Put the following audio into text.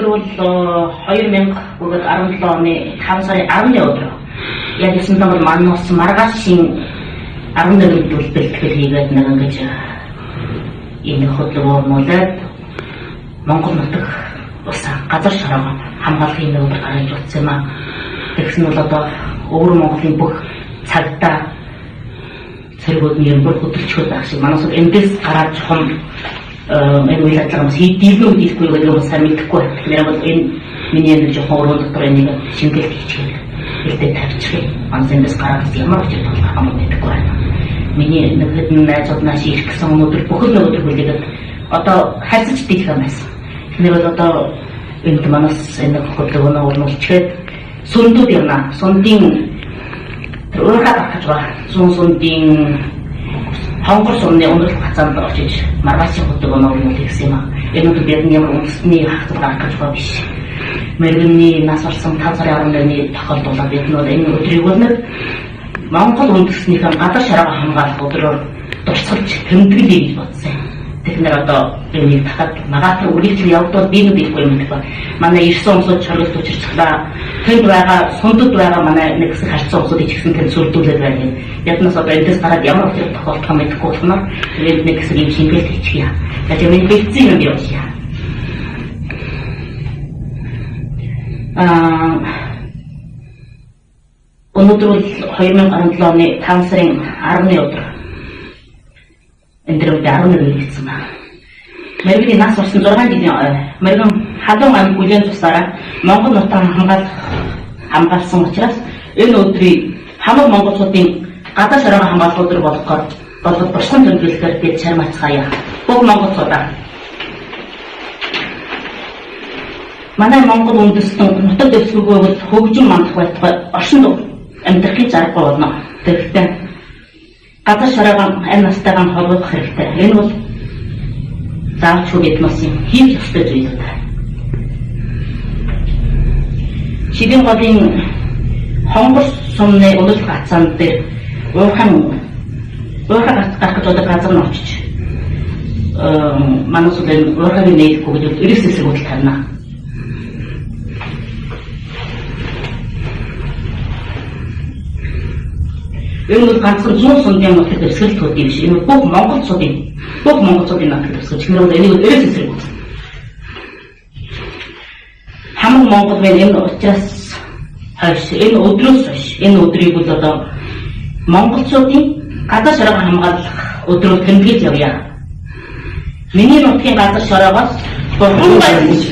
өнөөдөр бол 2017 оны 5 сарын 10-ны өдөр яг ясандаа бол манай ус маргаашийн 11-нд бэлтгэл хийгээд нэг ингэж энэ хөдөлгөөн муулаад Монгол нутаг ус газар шараа хамгаалахын нэг өдөр гаргаж утсан юм аа. Тэгсэн бол одоо өвөр Монголын бүх цагдаа цэргүүдний бүр хөдөлгчүүд байх шиг манайс эндээс гараад жоохон энэ үйл ажиллагаанаас хийдэлгүй гэдэг нь сайн мэдэхгүй. Тэгэхээр бол энэ миний нэг жоохон уран дотор энийг шингэлт хийчихээ. Хэлтэй тавьчих. Манайс эндээс гараад ямар ч юм хамаагүй мэдэхгүй байна. Миний нэг хэдэн найзууднаас ирэх гэсэн өнөөдөр бүхэл өдөр хүлээгээд одоо хайцаж дийх юм байсан. Тэгэхээр бол одоо энд манайс энэ хөдөлгөөнөө урмалчгээд сундууд явна. Сундын өөрөөр хэлбэл сундын хонгор сумны өндөр хацаанд очиж маргаашийн хөдөлгөөнөө урмал гэсэн юм аа. Энэ нь бид ямар үндэсний хахад гарах гэж байгаа биш. Мэргэний нас орсон 5 сарын 11-ний тохиолдолд бид энэ өдрийг бол Монгол үндэснийхэн гадар шараа хамгаалах өдрөөр дурсгалж тэмдэглэе гэж бодсон. Тэгэхээр одоо энийг дахад магадгүй үргэлжлэн явагдвал би нүд ихгүй юм байна. Манай ирсэн өмсөд чоргол тучирчлаа. Тэнд байгаа сундад байгаа манай нэг хэсэг харьцан өмсөд ичсэн тэнд сүрдүүлээд байна. Яднаас одоо эндээс гараад ямар учир тохиолдох юм мэдэхгүй болохоор тэгээд нэг хэсэг юм шингэлт хийчихье. Тэгээд энэ бэлдсэн юм явуулъя. Өнөөдөр бол 2017 оны 5 сарын 10-ны өдөр энэ дөр 11 хэлсэн байна. Мэргэний нас орсон 6 жилийн мэргэн халуун ам бүлээн тусаараа Монгол нутаг хамгаалсан учраас энэ өдрийг хамаг монголчуудын гадаа шараа хамгаалах өдөр болгохоор бурхан тэмдэглэхээр бид чармацгаая. Бүх монголчуудаа манай Монгол үндэстэн нутаг дэвсгэргүй бол хөгжим мандах байтугай оршин амьдрахын зарга болно. Тэгэхдээ гадар шараагаа энэ настайгаа холбох хэрэгтэй. Энэ бол заавч үгэтмас юм хийх ёстой зүйл байна. Шидэн голын хонгор сумны өндөр хацаанд дээр уурхай гарах гэж одоо газар нь очиж манайс үл уурхайг нээхгүй гэж эрс хэсгүүд тарна. Энэ бол ганцхан 100 сундын нутаг дэвсгэл төвд юм шиг. Энэ бүх монголчуудын нутаг дэвсгэл. Тэгэхээр бол энийг өрөөс эсрэг үзсэн. Хамаг монгол байна энэ учраас хойш энэ өдрөөс хойш энэ өдрийг бол одоо монголчуудын гадаа шараа хамгаалах өдрөөр тэмдэглэж явъя. Миний нутгийн гадаа шараагаас бурхан байж